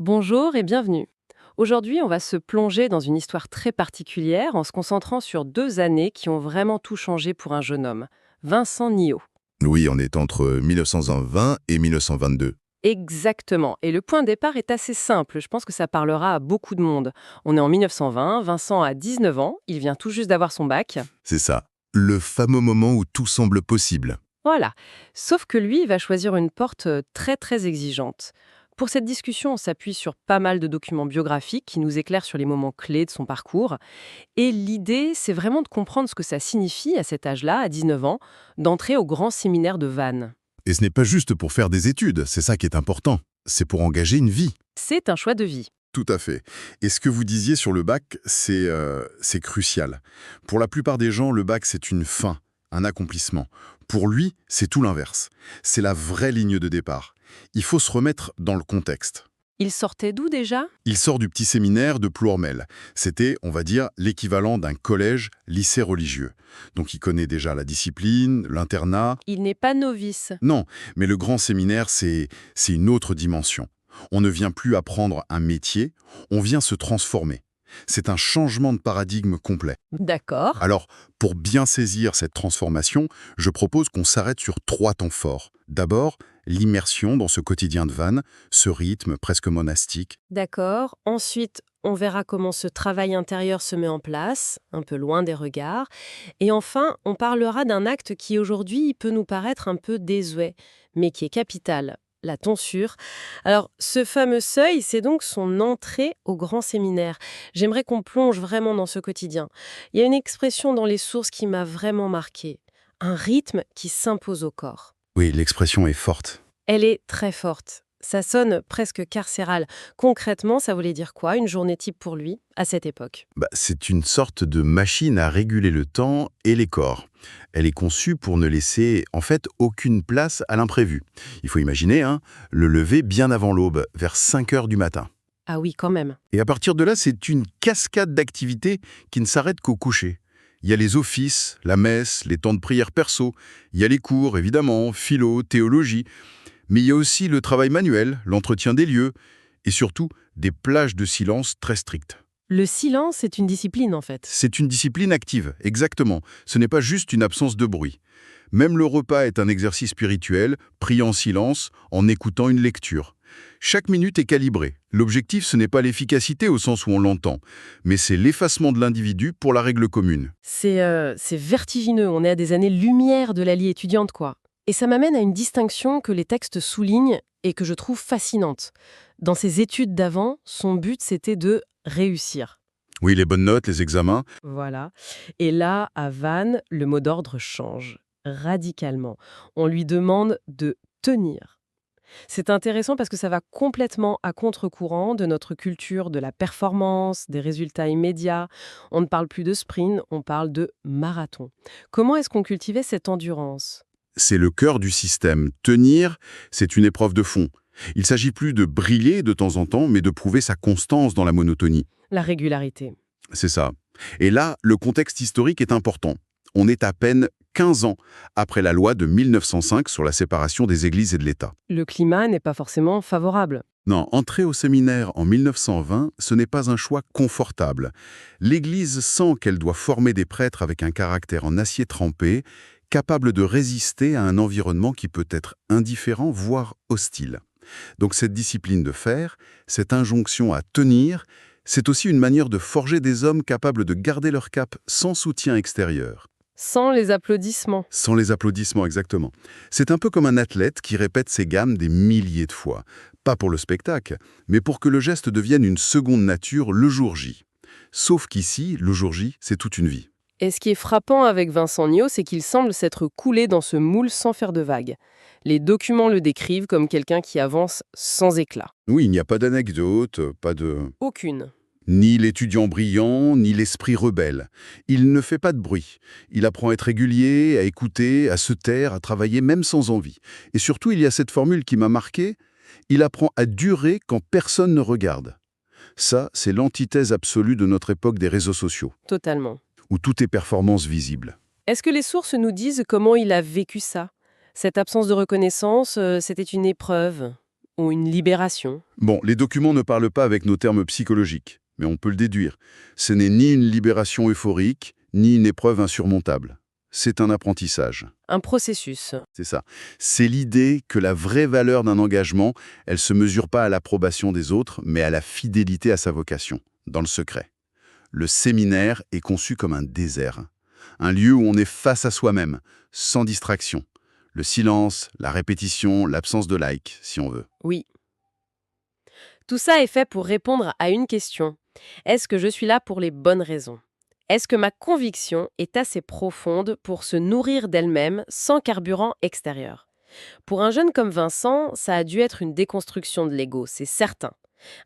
Bonjour et bienvenue. Aujourd'hui, on va se plonger dans une histoire très particulière en se concentrant sur 2 années qui ont vraiment tout changé pour un jeune homme, Vincent Nillot. Oui, on est entre 1920 et 1922. Exactement. Et le point de départ est assez simple. Je pense que ça parlera à beaucoup de monde. On est en 1920, Vincent a 19 ans, il vient tout juste d'avoir son bac. C'est ça. Le fameux moment où tout semble possible. Voilà. Sauf que lui, il va choisir une porte très très exigeante. Pour cette discussion, on s'appuie sur pas mal de documents biographiques qui nous éclairent sur les moments clés de son parcours. Et l'idée, c'est vraiment de comprendre ce que ça signifie à cet âge-là, à 19 ans, d'entrer au grand séminaire de Vannes. Et ce n'est pas juste pour faire des études, c'est ça qui est important. C'est pour engager une vie. C'est un choix de vie. Tout à fait. Et ce que vous disiez sur le bac, c'est crucial. Pour la plupart des gens, le bac, c'est une fin, un accomplissement. Pour lui, c'est tout l'inverse. C'est la vraie ligne de départ. Il faut se remettre dans le contexte. Il sortait d'où déjà? Il sort du petit séminaire de Plourmel. C'était, on va dire, l'équivalent d'un collège-lycée religieux. Donc il connaît déjà la discipline, l'internat. Il n'est pas novice. Non, mais le grand séminaire, c'est une autre dimension. On ne vient plus apprendre un métier, on vient se transformer. C'est un changement de paradigme complet. D'accord. Alors, pour bien saisir cette transformation, je propose qu'on s'arrête sur 3 temps forts. D'abord, l'immersion dans ce quotidien de Vannes, ce rythme presque monastique. D'accord. Ensuite, on verra comment ce travail intérieur se met en place, un peu loin des regards. Et enfin, on parlera d'un acte qui aujourd'hui peut nous paraître un peu désuet, mais qui est capital, la tonsure. Alors, ce fameux seuil, c'est donc son entrée au grand séminaire. J'aimerais qu'on plonge vraiment dans ce quotidien. Il y a une expression dans les sources qui m'a vraiment marquée. Un rythme qui s'impose au corps. Oui, l'expression est forte. Elle est très forte. Ça sonne presque carcéral. Concrètement, ça voulait dire quoi, une journée type pour lui, à cette époque? C'est une sorte de machine à réguler le temps et les corps. Elle est conçue pour ne laisser, en fait, aucune place à l'imprévu. Il faut imaginer, le lever bien avant l'aube, vers 5 heures du matin. Ah oui, quand même. Et à partir de là, c'est une cascade d'activités qui ne s'arrête qu'au coucher. Il y a les offices, la messe, les temps de prière perso, il y a les cours, évidemment, philo, théologie, mais il y a aussi le travail manuel, l'entretien des lieux, et surtout des plages de silence très strictes. Le silence est une discipline, en fait. C'est une discipline active, exactement. Ce n'est pas juste une absence de bruit. Même le repas est un exercice spirituel, pris en silence, en écoutant une lecture. Chaque minute est calibrée. L'objectif, ce n'est pas l'efficacité au sens où on l'entend, mais c'est l'effacement de l'individu pour la règle commune. C'est vertigineux. On est à des années-lumière de la vie étudiante, quoi. Et ça m'amène à une distinction que les textes soulignent et que je trouve fascinante. Dans ses études d'avant, son but, c'était de réussir. Oui, les bonnes notes, les examens. Voilà. Et là, à Vannes, le mot d'ordre change radicalement. On lui demande de tenir. C'est intéressant parce que ça va complètement à contre-courant de notre culture de la performance, des résultats immédiats. On ne parle plus de sprint, on parle de marathon. Comment est-ce qu'on cultivait cette endurance? C'est le cœur du système. Tenir, c'est une épreuve de fond. Il s'agit plus de briller de temps en temps, mais de prouver sa constance dans la monotonie. La régularité. C'est ça. Et là, le contexte historique est important. On est à peine 15 ans après la loi de 1905 sur la séparation des églises et de l'État. Le climat n'est pas forcément favorable. Non, entrer au séminaire en 1920, ce n'est pas un choix confortable. L'Église sent qu'elle doit former des prêtres avec un caractère en acier trempé, capables de résister à un environnement qui peut être indifférent, voire hostile. Donc cette discipline de fer, cette injonction à tenir, c'est aussi une manière de forger des hommes capables de garder leur cap sans soutien extérieur. Sans les applaudissements. Sans les applaudissements, exactement. C'est un peu comme un athlète qui répète ses gammes des milliers de fois. Pas pour le spectacle, mais pour que le geste devienne une seconde nature le jour J. Sauf qu'ici, le jour J, c'est toute une vie. Et ce qui est frappant avec Vincent Niot, c'est qu'il semble s'être coulé dans ce moule sans faire de vagues. Les documents le décrivent comme quelqu'un qui avance sans éclat. Oui, il n'y a pas d'anecdote, pas de... Aucune. Ni l'étudiant brillant, ni l'esprit rebelle. Il ne fait pas de bruit. Il apprend à être régulier, à écouter, à se taire, à travailler même sans envie. Et surtout, il y a cette formule qui m'a marqué, il apprend à durer quand personne ne regarde. Ça, c'est l'antithèse absolue de notre époque des réseaux sociaux, Totalement. où tout est performance visible. Est-ce que les sources nous disent comment il a vécu ça? Cette absence de reconnaissance, c'était une épreuve? ou une libération? Bon, les documents ne parlent pas avec nos termes psychologiques, mais on peut le déduire. Ce n'est ni une libération euphorique, ni une épreuve insurmontable. C'est un apprentissage. Un processus. C'est ça. C'est l'idée que la vraie valeur d'un engagement, elle se mesure pas à l'approbation des autres, mais à la fidélité à sa vocation, dans le secret. Le séminaire est conçu comme un désert. Un lieu où on est face à soi-même, sans distraction. Le silence, la répétition, l'absence de like, si on veut. Oui. Tout ça est fait pour répondre à une question. Est-ce que je suis là pour les bonnes raisons? Est-ce que ma conviction est assez profonde pour se nourrir d'elle-même sans carburant extérieur? Pour un jeune comme Vincent, ça a dû être une déconstruction de l'ego, c'est certain.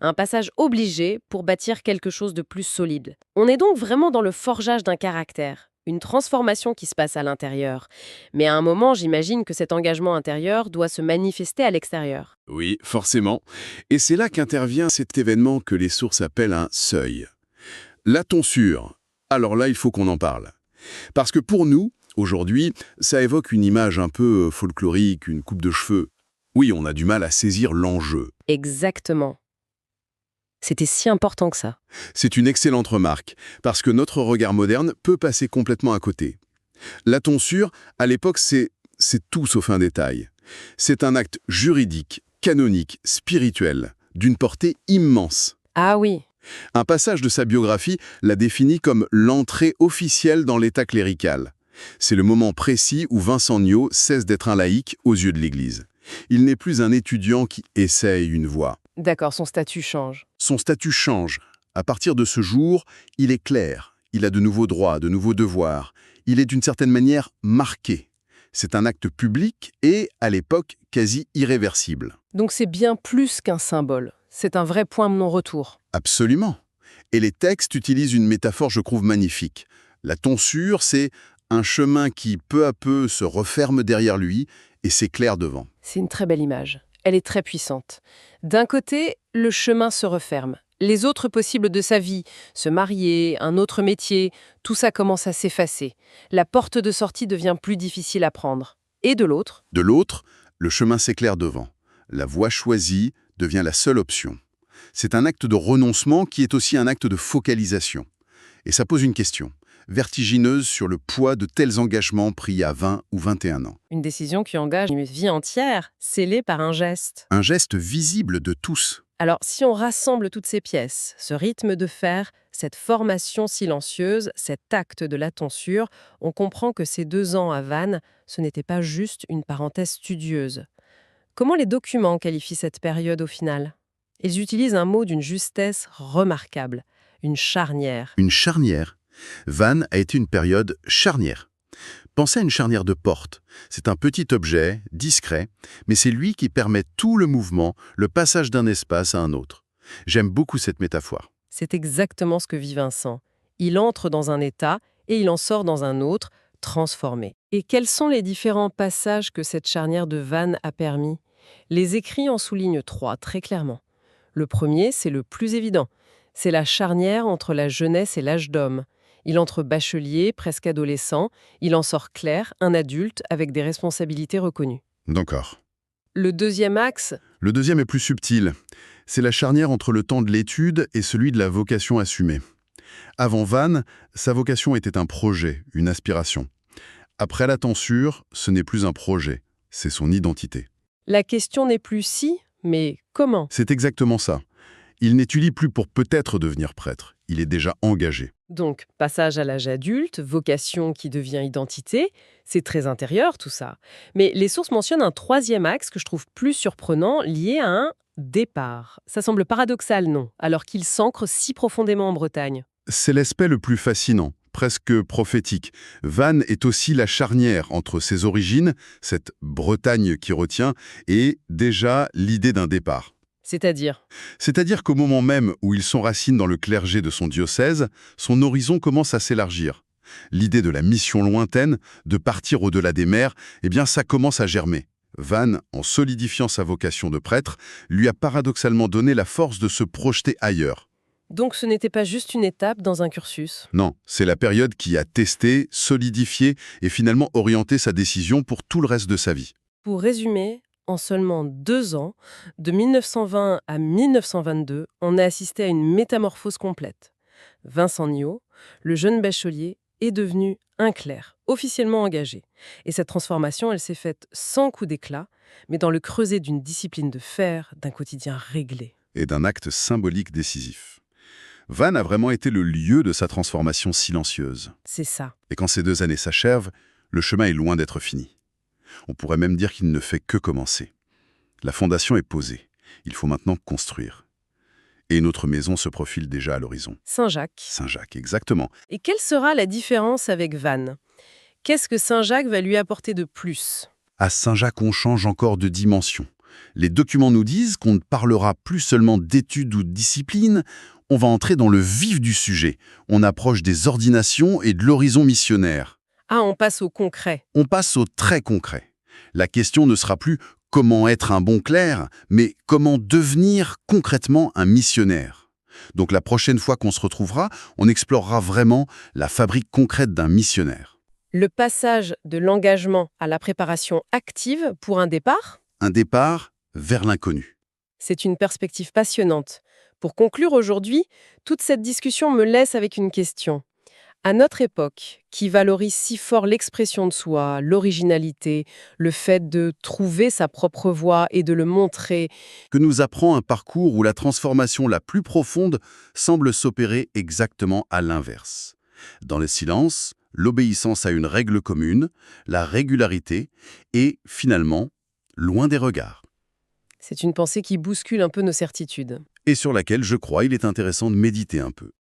Un passage obligé pour bâtir quelque chose de plus solide. On est donc vraiment dans le forgeage d'un caractère, une transformation qui se passe à l'intérieur. Mais à un moment, j'imagine que cet engagement intérieur doit se manifester à l'extérieur. Oui, forcément. Et c'est là qu'intervient cet événement que les sources appellent un seuil. La tonsure. Alors là, il faut qu'on en parle. Parce que pour nous, aujourd'hui, ça évoque une image un peu folklorique, une coupe de cheveux. Oui, on a du mal à saisir l'enjeu. Exactement. C'était si important que ça. C'est une excellente remarque, parce que notre regard moderne peut passer complètement à côté. La tonsure, à l'époque, c'est tout sauf un détail. C'est un acte juridique, canonique, spirituel, d'une portée immense. Ah oui, Un passage de sa biographie l'a défini comme l'entrée officielle dans l'état clérical. C'est le moment précis où Vincent Niot cesse d'être un laïc aux yeux de l'Église. Il n'est plus un étudiant qui essaye une voie. d'accord, son statut change. Son statut change. À partir de ce jour, il est clair. Il a de nouveaux droits, de nouveaux devoirs. Il est d'une certaine manière marqué. C'est un acte public et, à l'époque, quasi irréversible. Donc c'est bien plus qu'un symbole. C'est un vrai point de non-retour. Absolument. Et les textes utilisent une métaphore, je trouve, magnifique. La tonsure, c'est un chemin qui, peu à peu, se referme derrière lui et s'éclaire devant. C'est une très belle image. Elle est très puissante. D'un côté, le chemin se referme. Les autres possibles de sa vie, se marier, un autre métier, tout ça commence à s'effacer. La porte de sortie devient plus difficile à prendre. Et de l'autre, De l'autre, le chemin s'éclaire devant. La voie choisie devient la seule option. C'est un acte de renoncement qui est aussi un acte de focalisation. Et ça pose une question, vertigineuse sur le poids de tels engagements pris à 20 ou 21 ans. une décision qui engage une vie entière, scellée par un geste. Un geste visible de tous. Alors, si on rassemble toutes ces pièces, ce rythme de fer, cette formation silencieuse, cet acte de la tonsure, on comprend que ces 2 ans à Vannes, ce n'était pas juste une parenthèse studieuse. Comment les documents qualifient cette période au final? Ils utilisent un mot d'une justesse remarquable, une charnière. Une charnière. Vannes a été une période charnière. Pensez à une charnière de porte. C'est un petit objet, discret, mais c'est lui qui permet tout le mouvement, le passage d'un espace à un autre. J'aime beaucoup cette métaphore. C'est exactement ce que vit Vincent. Il entre dans un état et il en sort dans un autre, transformé. Et quels sont les différents passages que cette charnière de Vannes a permis? Les écrits en soulignent 3 très clairement. Le premier, c'est le plus évident. C'est la charnière entre la jeunesse et l'âge d'homme. Il entre bachelier, presque adolescent, il en sort clair, un adulte avec des responsabilités reconnues. D'accord. Le deuxième axe, Le deuxième est plus subtil. C'est la charnière entre le temps de l'étude et celui de la vocation assumée. Avant Vannes, sa vocation était un projet, une aspiration. Après la tonsure, ce n'est plus un projet, c'est son identité. la question n'est plus si, mais comment. C'est exactement ça. Il n'étudie plus pour peut-être devenir prêtre, il est déjà engagé. Donc, passage à l'âge adulte, vocation qui devient identité, c'est très intérieur tout ça. Mais les sources mentionnent un troisième axe que je trouve plus surprenant, lié à un départ. Ça semble paradoxal, non, alors qu'il s'ancre si profondément en Bretagne. C'est l'aspect le plus fascinant, presque prophétique. Vannes est aussi la charnière entre ses origines, cette Bretagne qui retient, et déjà l'idée d'un départ. C'est-à-dire, C'est-à-dire qu'au moment même où il s'enracine dans le clergé de son diocèse, son horizon commence à s'élargir. L'idée de la mission lointaine, de partir au-delà des mers, eh bien ça commence à germer. Vannes, en solidifiant sa vocation de prêtre, lui a paradoxalement donné la force de se projeter ailleurs. donc ce n'était pas juste une étape dans un cursus. Non, c'est la période qui a testé, solidifié et finalement orienté sa décision pour tout le reste de sa vie. Pour résumer, En seulement 2 ans, de 1920 à 1922, on a assisté à une métamorphose complète. Vincent Niot, le jeune bachelier, est devenu un clerc, officiellement engagé. Et cette transformation, elle s'est faite sans coup d'éclat, mais dans le creuset d'une discipline de fer, d'un quotidien réglé. Et d'un acte symbolique décisif. Vannes a vraiment été le lieu de sa transformation silencieuse. C'est ça. Et quand ces 2 années s'achèvent, le chemin est loin d'être fini. On pourrait même dire qu'il ne fait que commencer. La fondation est posée. Il faut maintenant construire. Et une autre maison se profile déjà à l'horizon. Saint-Jacques. Saint-Jacques, exactement. Et quelle sera la différence avec Vannes? Qu'est-ce que Saint-Jacques va lui apporter de plus? À Saint-Jacques, on change encore de dimension. Les documents nous disent qu'on ne parlera plus seulement d'études ou de disciplines, on va entrer dans le vif du sujet. On approche des ordinations et de l'horizon missionnaire. Ah, on passe au concret. On passe au très concret. La question ne sera plus comment être un bon clerc, mais comment devenir concrètement un missionnaire. Donc la prochaine fois qu'on se retrouvera, on explorera vraiment la fabrique concrète d'un missionnaire. Le passage de l'engagement à la préparation active pour un départ, Un départ vers l'inconnu. c'est une perspective passionnante. Pour conclure aujourd'hui, toute cette discussion me laisse avec une question. À notre époque, qui valorise si fort l'expression de soi, l'originalité, le fait de trouver sa propre voie et de le montrer, Que nous apprend un parcours où la transformation la plus profonde semble s'opérer exactement à l'inverse. Dans le silence, l'obéissance à une règle commune, la régularité et, finalement, loin des regards. c'est une pensée qui bouscule un peu nos certitudes. Et sur laquelle, je crois, il est intéressant de méditer un peu.